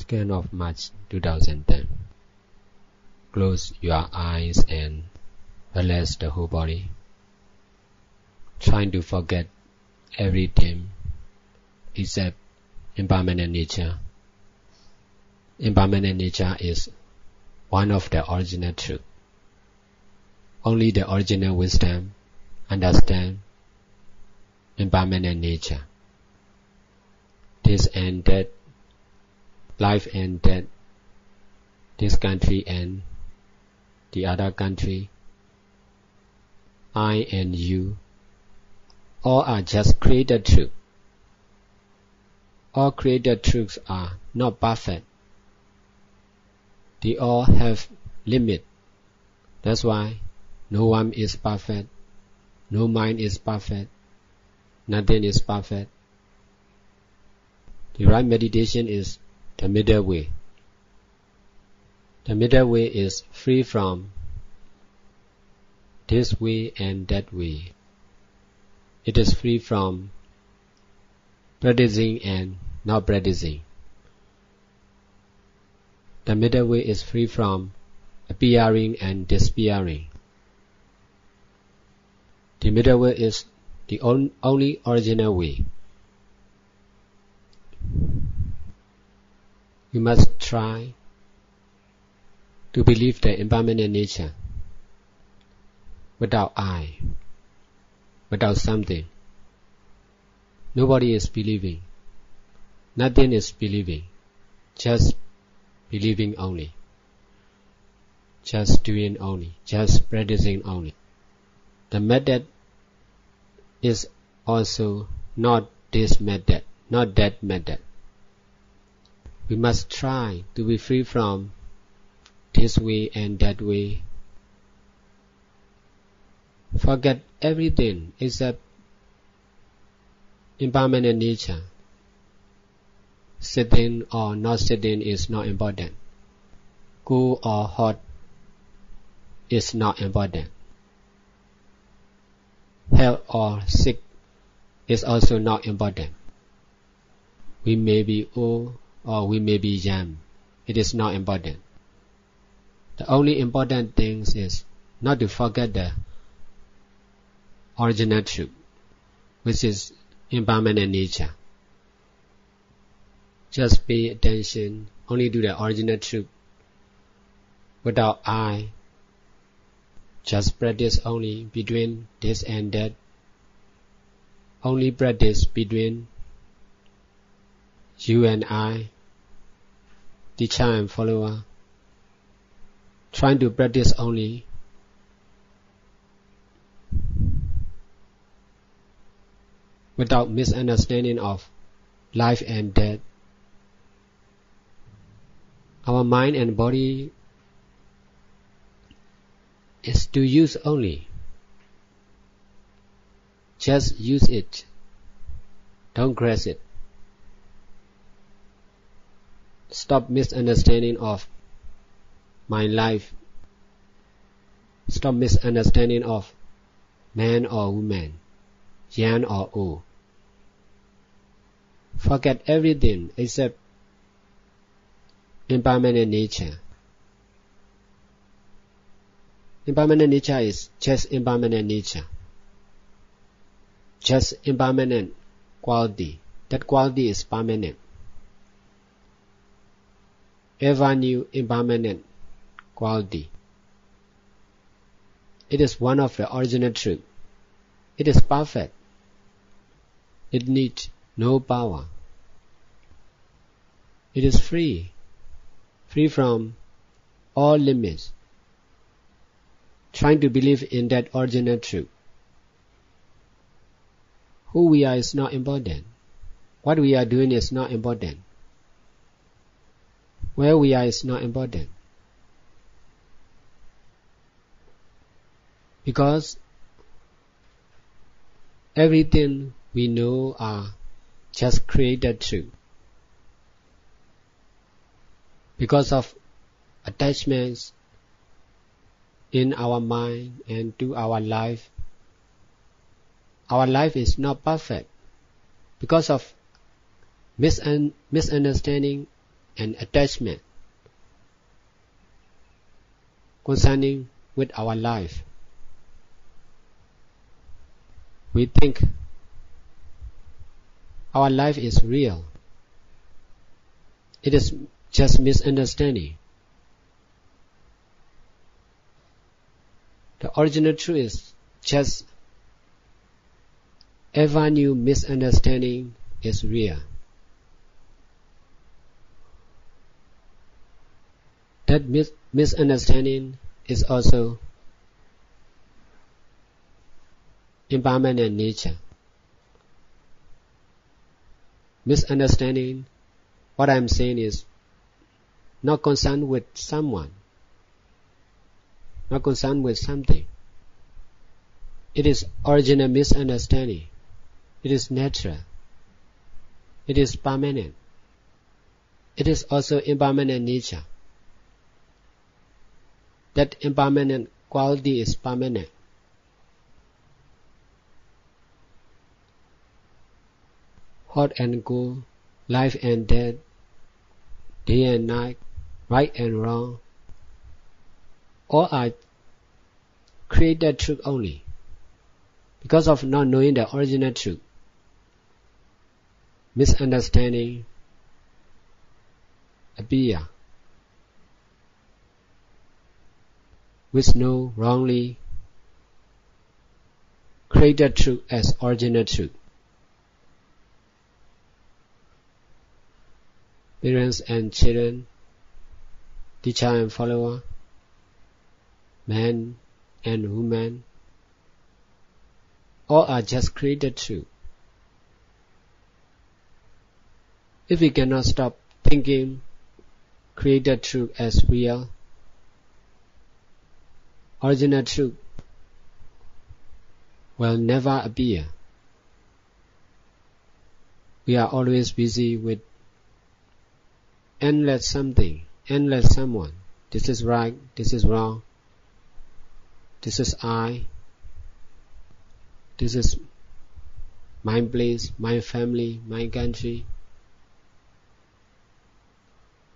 2nd of March 2010. Close your eyes and relax the whole body. Trying to forget everything except impermanent nature. Impermanent nature is one of the original truth. Only the original wisdom understands impermanent nature. This and that, life and death, this country and the other country, I and you, all are just created truth. All created truths are not perfect. They all have limit. That's why no one is perfect, no mind is perfect, nothing is perfect. The right meditation is the middle way. The middle way is free from this way and that way. It is free from practicing and not practicing. The middle way is free from appearing and disappearing. The middle way is the only original way. You must try to believe the impermanent nature without I, without something. Nobody is believing. Nothing is believing. Just believing only. Just doing only. Just practicing only. The method is also not this method, not that method. We must try to be free from this way and that way. Forget everything except impermanent nature. Sitting or not sitting is not important. Cool or hot is not important. Health or sick is also not important. We may be old or we may be young. It is not important. The only important thing is not to forget the original truth, which is impermanent nature. Just pay attention only to the original truth without I. Just practice only between this and that. Only practice between you and I, teacher and follower. Trying to practice only. Without misunderstanding of life and death. Our mind and body is to use only. Just use it. Don't grasp it. Stop misunderstanding of my life. Stop misunderstanding of man or woman, young or old. Forget everything except impermanent nature. Impermanent nature is just impermanent nature. Just impermanent quality. That quality is permanent. Ever new impermanent quality. It is one of the original truth. It is perfect. It needs no power. It is free. Free from all limits. Trying to believe in that original truth. Who we are is not important. What we are doing is not important. Where we are is not important. Because everything we know are just created truth. Because of attachments in our mind and to our life is not perfect. Because of misunderstanding and attachment concerning with our life. We think our life is real. It is just misunderstanding. The original truth is just ever new misunderstanding is real. That misunderstanding is also impermanent nature. Misunderstanding, what I am saying is not concerned with someone, not concerned with something. It is original misunderstanding. It is natural. It is permanent. It is also impermanent nature. That impermanent quality is permanent. Hot and cold, life and death, day and night, right and wrong, all are created truth only. Because of not knowing the original truth, misunderstanding appear, which know wrongly created truth as original truth. Parents and children, teacher and follower, man and woman, all are just created truth. If we cannot stop thinking created truth as real, original truth will never appear. We are always busy with endless something, endless someone. This is right, this is wrong, this is I, this is my place, my family, my country,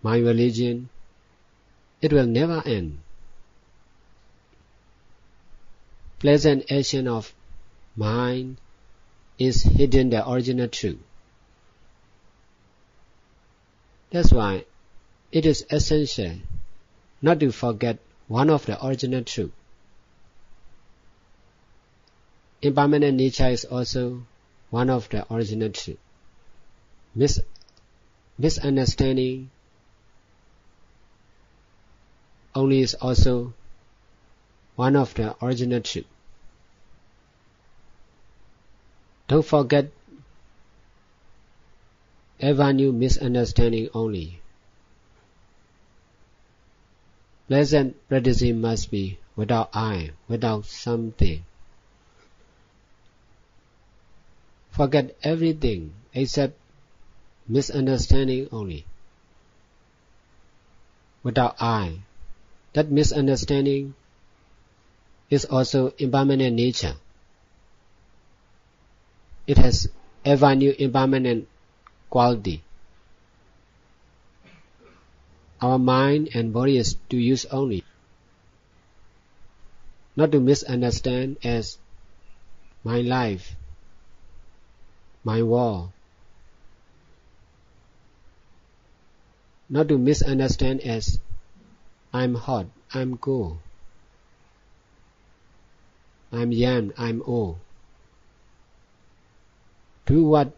my religion. It will never end. Pleasant action of mind is hidden the original truth. That's why it is essential not to forget one of the original truth. Impermanent nature is also one of the original truth. Misunderstanding only is also one of the original truth. Don't forget ever new misunderstanding only. Pleasant practicing must be without I, without something. Forget everything except misunderstanding only. Without I. That misunderstanding is also impermanent nature. It has ever new impermanent quality. Our mind and body is to use only, not to misunderstand as my life, my war, not to misunderstand as I'm hot, I'm cold, I'm young, I'm old. Do what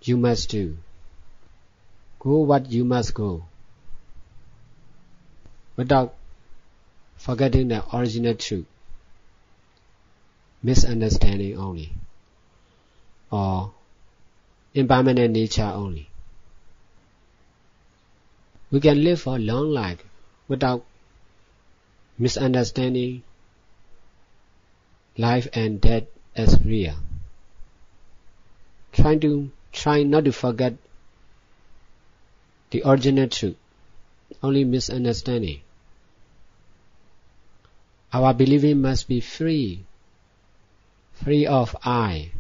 you must do. Go what you must go. Without forgetting the original truth. Misunderstanding only. Or impermanent nature only. We can live for a long life without misunderstanding life and death as real. Try not to forget the original truth, only misunderstanding. Our believing must be free of I,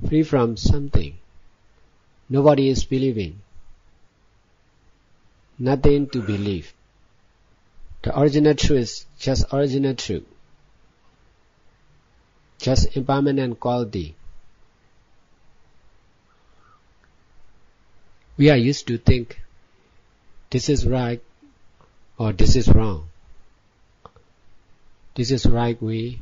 free from something, Nobody is believing. Nothing to believe. The original truth is just original truth. Just impermanent quality. We are used to think this is right or this is wrong. This is right way.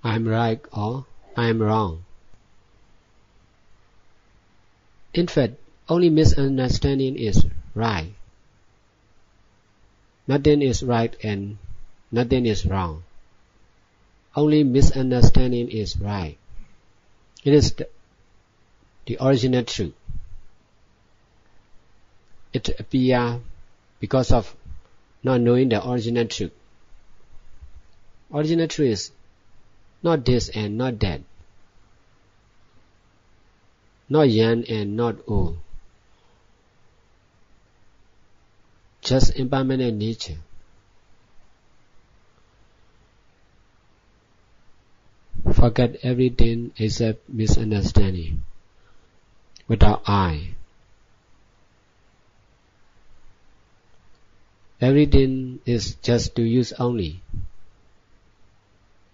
I am right or I am wrong. In fact, only misunderstanding is right. Nothing is right and nothing is wrong. Only misunderstanding is right. It is the original truth. It appears because of not knowing the original truth. Original truth is not this and not that. Not young and not old. Just impermanent nature. Forget everything except misunderstanding. Without I. Everything is just to use only.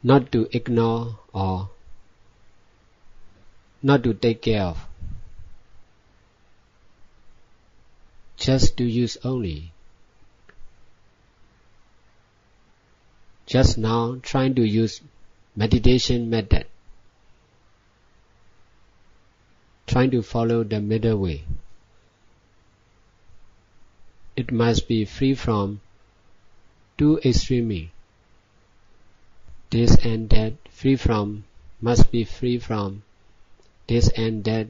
Not to ignore or not to take care of. Just to use only. Just now trying to use meditation method. Trying to follow the middle way. It must be free from two extremes. This and that, must be free from this and that,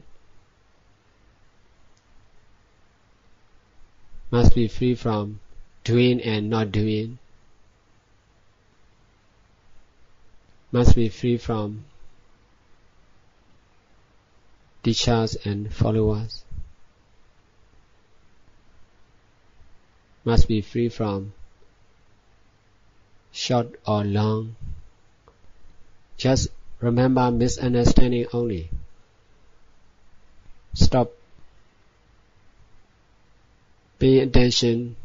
must be free from doing and not doing, must be free from teachers and followers, must be free from short or long. Just remember misunderstanding only. Stop paying attention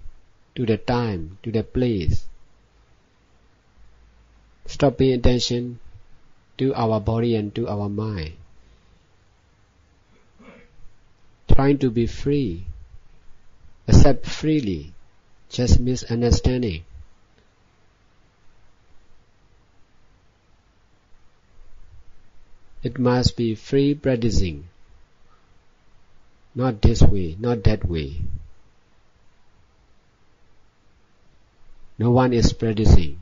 to the time, to the place. Stop paying attention to our body and to our mind. Trying to be free, accept freely, just misunderstanding. It must be free practicing. Not this way, not that way. No one is practicing.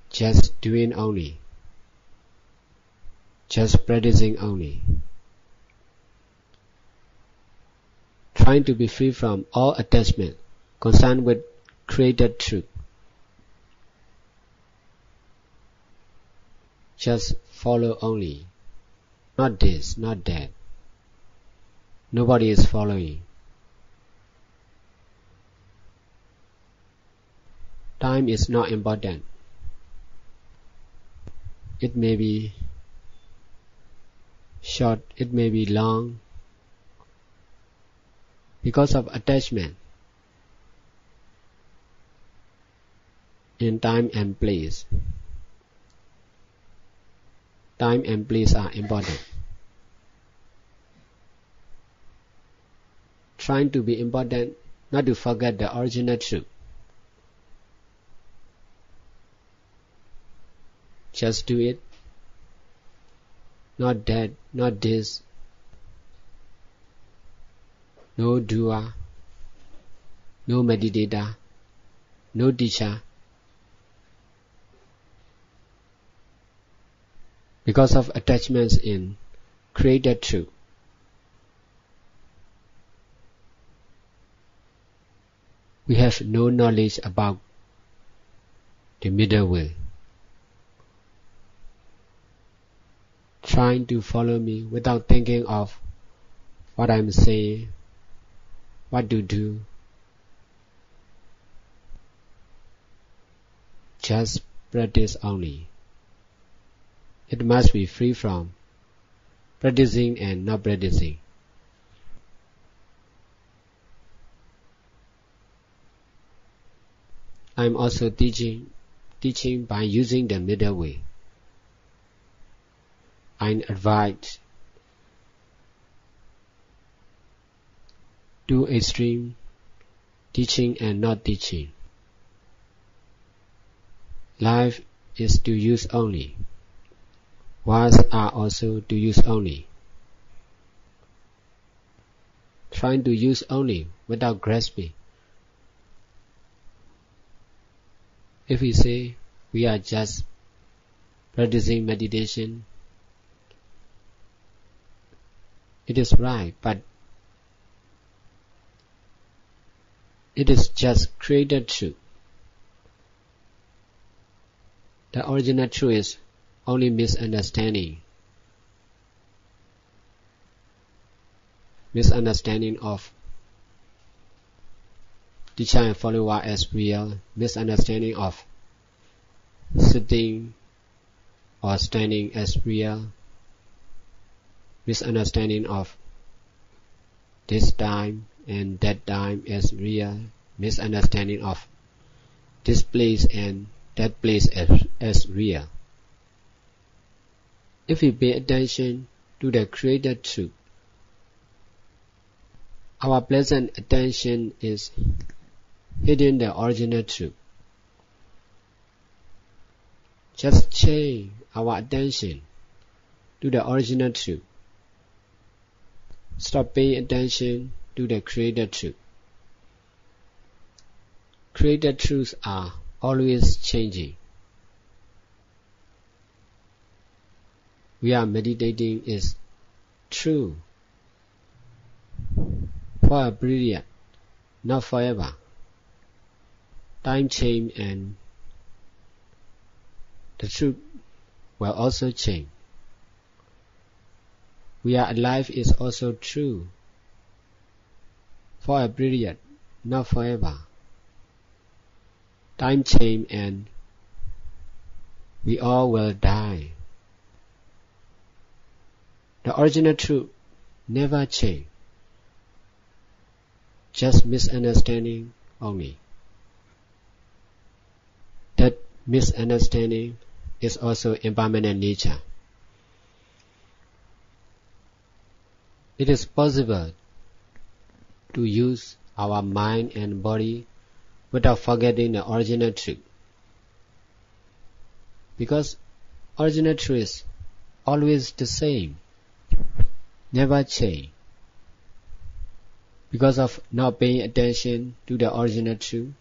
Just doing only. Just practicing only. Trying to be free from all attachment concerned with created truth. Just follow only. Not this, not that. Nobody is following. Time is not important. It may be short, it may be long. Because of attachment in time and place. Time and place are important. Trying to be important, not to forget the original truth. Just do it. Not that, not this. No doer, no meditator, no teacher. Because of attachments in created truth. We have no knowledge about the middle way. Trying to follow me without thinking of what I'm saying, what to do. Just practice only. It must be free from practicing and not practicing. I am also teaching by using the middle way. I advise two extreme, teaching and not teaching. Life is to use only. Words are also to use only. Trying to use only without grasping. If we say we are just practicing meditation, it is right, but it is just created truth. The original truth is only misunderstanding. Misunderstanding of teacher and follower as real, misunderstanding of sitting or standing as real, misunderstanding of this time and that time as real, misunderstanding of this place and that place as real. If we pay attention to the created truth, our pleasant attention is hidden the original truth. Just change our attention to the original truth. Stop paying attention to the created truth. Created truths are always changing. We are meditating is true for a period, not forever. Time change and the truth will also change. We are alive is also true for a period, not forever. Time change and we all will die. The original truth never change. Just misunderstanding only. That misunderstanding is also impermanent nature. It is possible to use our mind and body without forgetting the original truth. Because original truth is always the same, never change. Because of not paying attention to the original truth,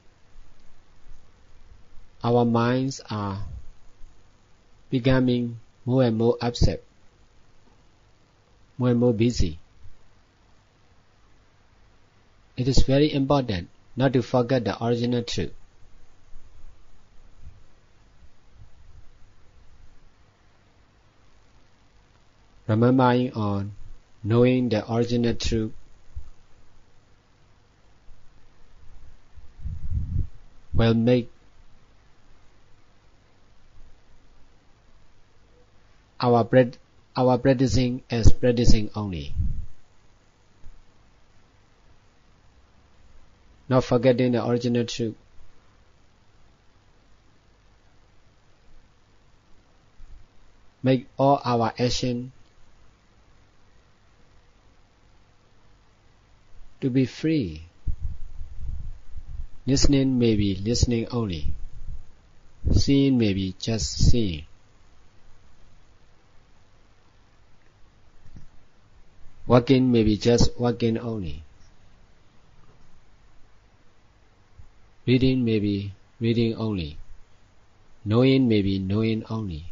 our minds are becoming more and more upset, more and more busy. It is very important not to forget the original truth. Remembering on knowing the original truth will make our practicing as practicing only. Not forgetting the original truth. Make all our action to be free. Listening may be listening only. Seeing may be just seeing. Walking may be just walking only. Reading may be reading only. Knowing may be knowing only.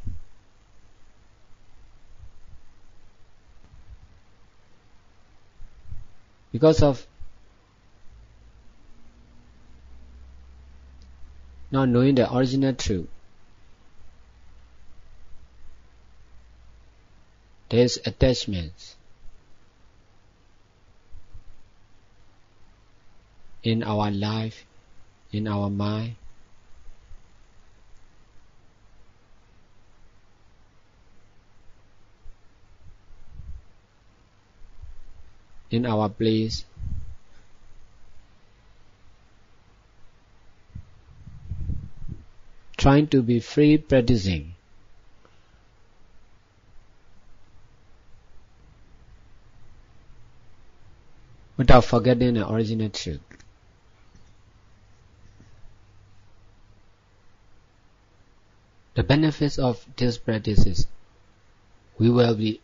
Because of not knowing the original truth, there is attachments in our life, in our mind. in our place, trying to be free practicing. Without forgetting the original truth. The benefits of this practice is we will be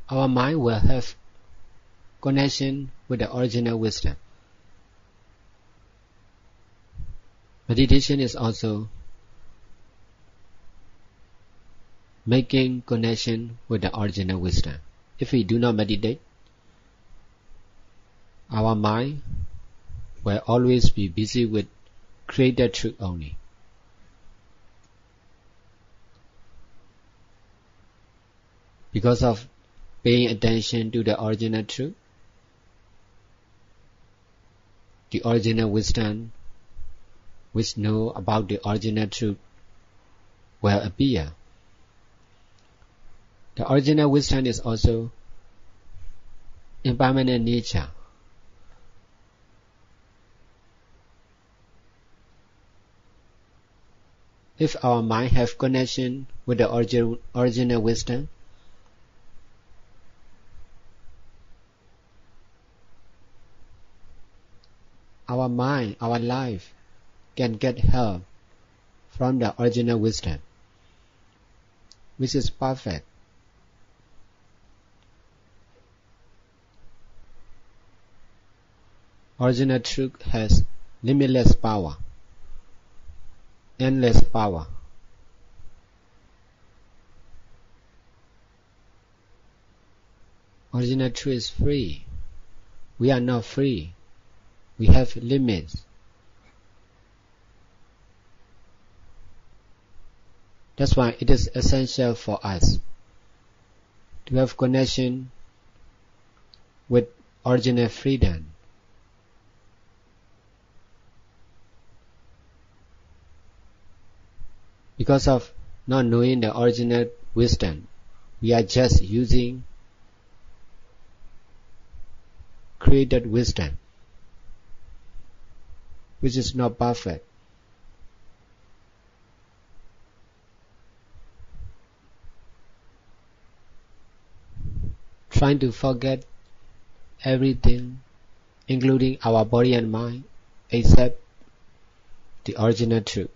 our mind will have connection with the original wisdom. Meditation is also making connection with the original wisdom. If we do not meditate, our mind will always be busy with created truth only. Because of paying attention to the original truth, the original wisdom which know about the original truth will appear. The original wisdom is also impermanent nature. If our mind have connection with the original wisdom, our mind, our life can get help from the original wisdom, which is perfect. Original truth has limitless power, endless power. Original truth is free. We are not free. We have limits. That's why it is essential for us to have connection with original freedom. Because of not knowing the original wisdom, we are just using created wisdom, which is not perfect. Trying to forget everything, including our body and mind, except the original truth.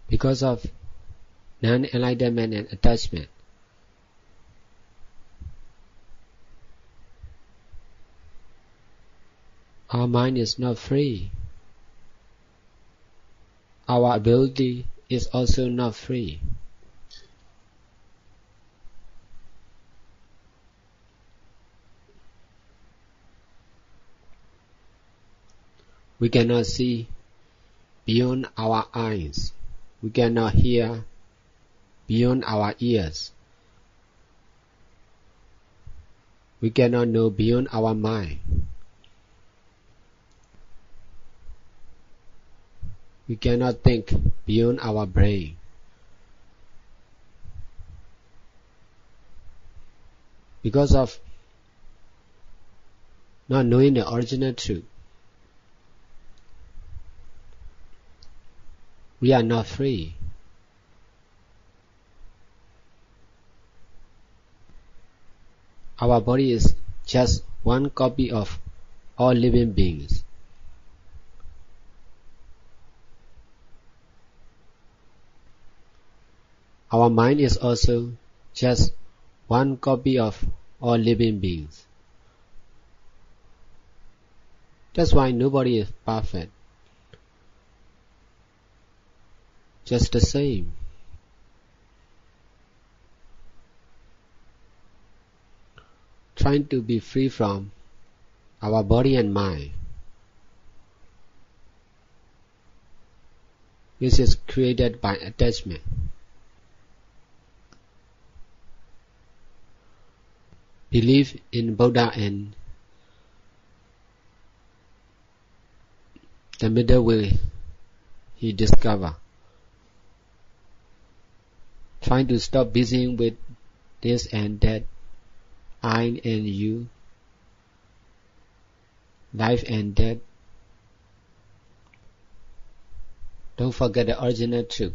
Because of non-enlightenment and attachment, our mind is not free. Our ability is also not free. We cannot see beyond our eyes. We cannot hear beyond our ears. We cannot know beyond our mind. We cannot think beyond our brain. Because of not knowing the original truth, we are not free. Our body is just one copy of all living beings. Our mind is also just one copy of all living beings. That's why nobody is perfect. Just the same. Trying to be free from our body and mind, which is created by attachment. Belief in Buddha and the middle way he discovered. Trying to stop busy with this and that, I and you, life and death. Don't forget the original truth.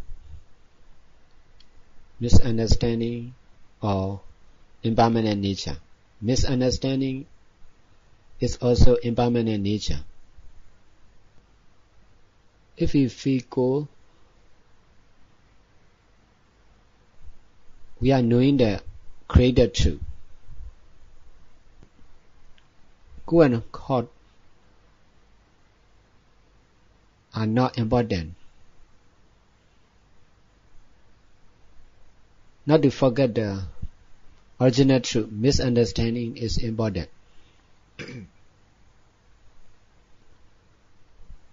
Misunderstanding or impermanent nature. Misunderstanding is also impermanent nature. If we feel cold, we are knowing the created truth. Cool and hot are not important. Not to forget the original truth. Misunderstanding is important.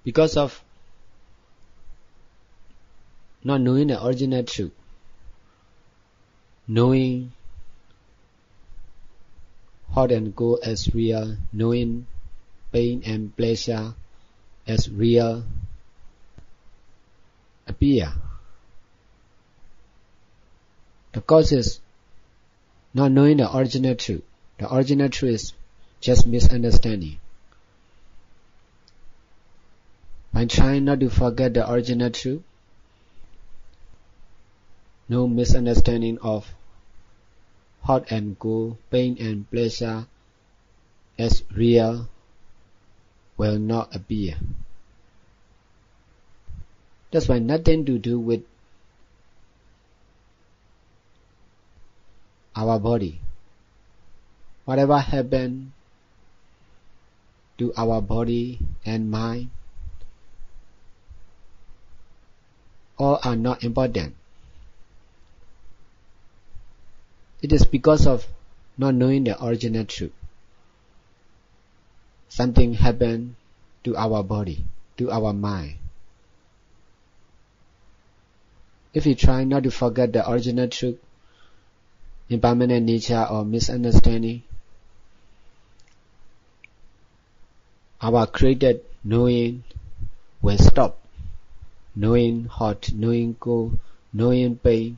Because of not knowing the original truth, knowing hot and cold as real, knowing pain and pleasure as real appear. The cause is not knowing the original truth. The original truth is just misunderstanding. By trying not to forget the original truth, no misunderstanding of hot and cold, pain and pleasure as real will not appear. That's why nothing to do with our body. Whatever happened to our body and mind, all are not important. It is because of not knowing the original truth. Something happened to our body, to our mind. If we try not to forget the original truth, impermanent nature or misunderstanding, our created knowing will stop. Knowing hot, knowing cold, knowing pain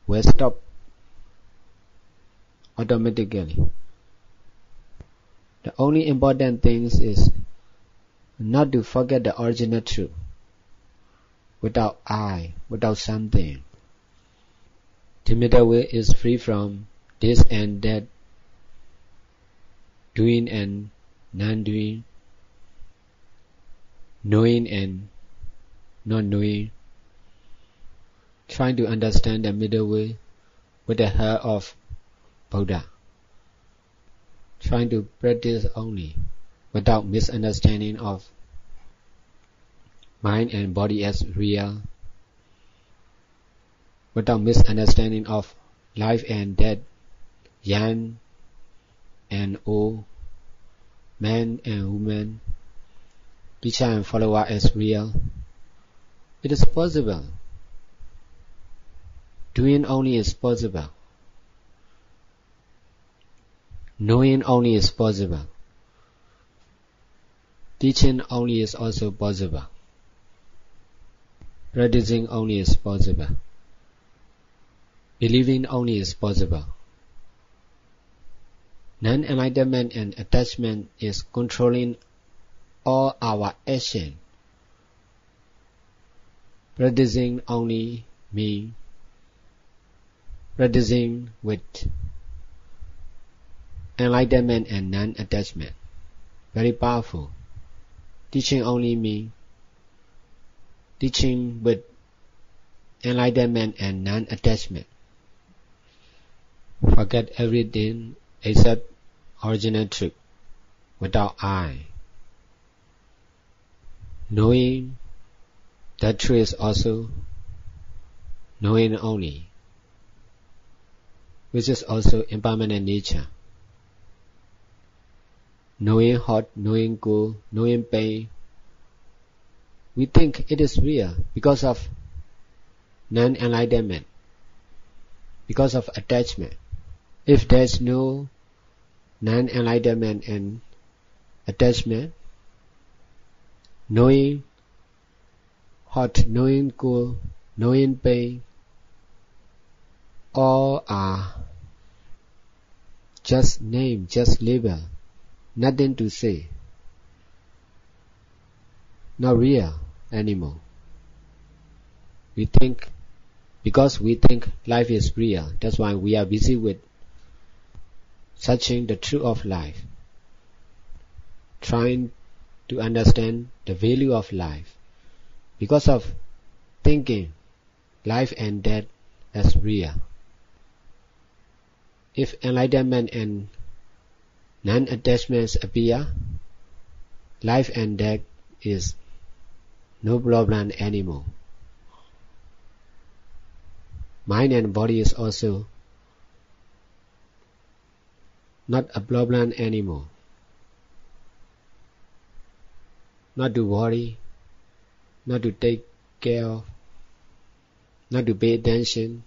will stop automatically. The only important thing is not to forget the original truth. Without I, without something. The middle way is free from this and that, doing and non-doing, knowing and not knowing. Trying to understand the middle way with the help of Buddha. Trying to practice only without misunderstanding of mind and body as real, without misunderstanding of life and death, young and old, man and woman, teacher and follower as real. It is possible. Doing only is possible. Knowing only is possible. Teaching only is also possible. Practicing only is possible. Believing only is possible. Non-enlightenment and attachment is controlling all our action. Practicing only means practicing with enlightenment and non-attachment. Very powerful. Teaching only means teaching with enlightenment and non-attachment. Forget everything except original truth, without I. Knowing that truth is also knowing only, which is also impermanent nature. Knowing hot, knowing cold, knowing pain, we think it is real because of non-enlightenment, because of attachment. If there is no non-enlightenment and attachment, knowing hot, knowing cool, knowing pain, all are just name, just label, nothing to say, not real anymore. We think, because we think life is real, that's why we are busy with searching the truth of life, trying to understand the value of life, because of thinking life and death as real. If enlightenment and non-attachments appear, life and death is no problem anymore. Mind and body is also not a problem anymore. Not to worry, not to take care of, not to pay attention.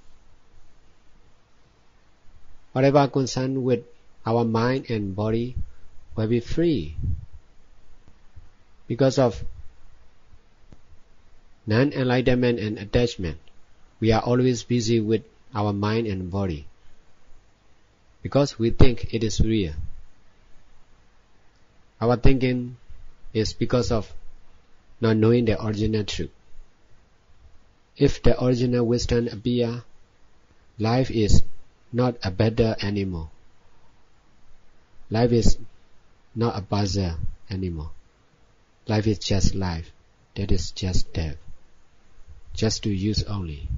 Whatever concerned with our mind and body will be free. Because of non-enlightenment and attachment, we are always busy with our mind and body, because we think it is real. Our thinking is because of not knowing the original truth. If the original wisdom appear, life is not a battle anymore. Life is not a puzzle anymore. Life is just life. That is just death. Just to use only.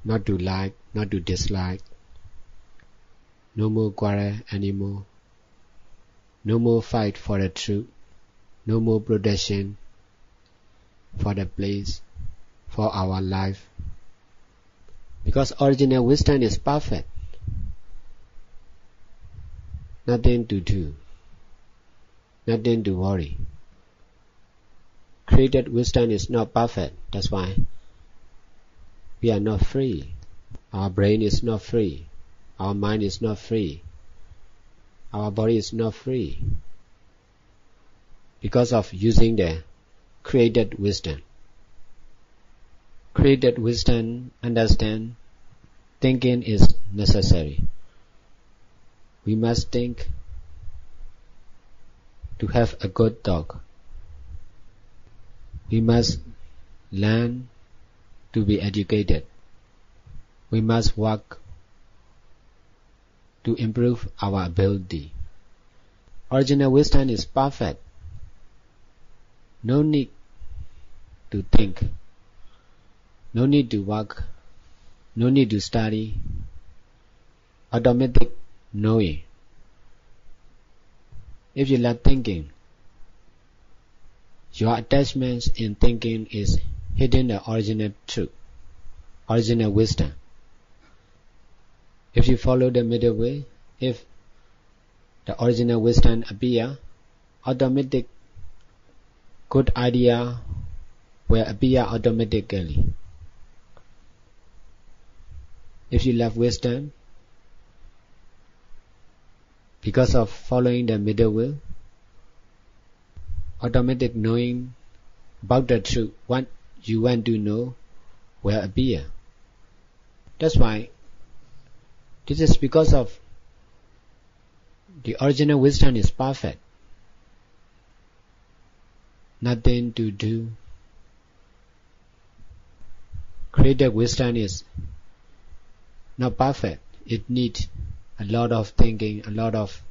Not to like, not to dislike. No more quarrel anymore. No more fight for the truth. No more protection for the place, for our life. Because original wisdom is perfect. Nothing to do. Nothing to worry. Created wisdom is not perfect. That's why we are not free. Our brain is not free. Our mind is not free. Our body is not free. Because of using the created wisdom. Created wisdom understand thinking is necessary. We must think to have a good thought. We must learn to be educated. We must work to improve our ability. Original wisdom is perfect. No need to think. No need to work. No need to study. Automatic knowing. If you lack thinking, your attachments in thinking is hidden the original truth, original wisdom. If you follow the middle way, if the original wisdom appear, automatic good idea will appear automatically. If you lack wisdom, because of following the middle way, automatic knowing about the truth, what you want to know, will appear. That's why this is because of the original wisdom is perfect. Nothing to do. Created wisdom is not perfect. It needs a lot of thinking, a lot of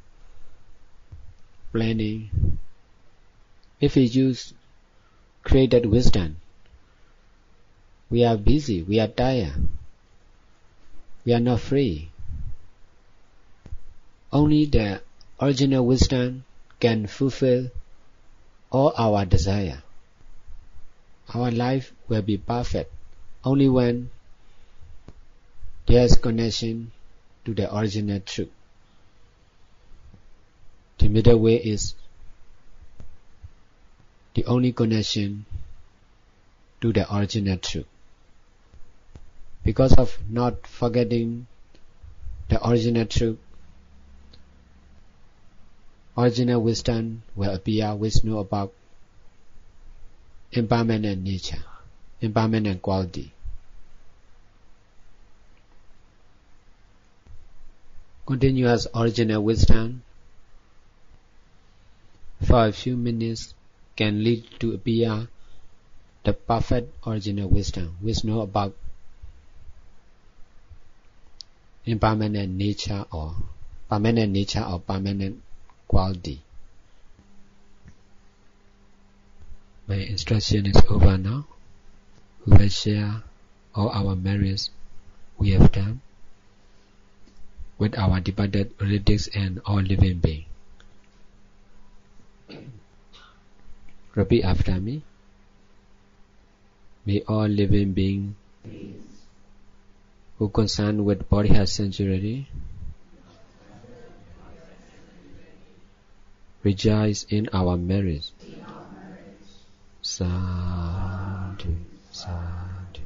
planning. If we use created wisdom, we are busy, we are tired, we are not free. Only the original wisdom can fulfill all our desire. Our life will be perfect only when there is connection to the original truth. The middle way is the only connection to the original truth. Because of not forgetting the original truth, original wisdom will appear with no above impermanent nature, impermanent quality. Continuous original wisdom for a few minutes can lead to appear the perfect original wisdom with no above impermanent nature or permanent quality. My instruction is over now. We will share all our merits we have done with our departed relatives and all living beings. Repeat after me. May all living beings who concern with body health sensuality rejoice in our merits. Sadhu, sadhu.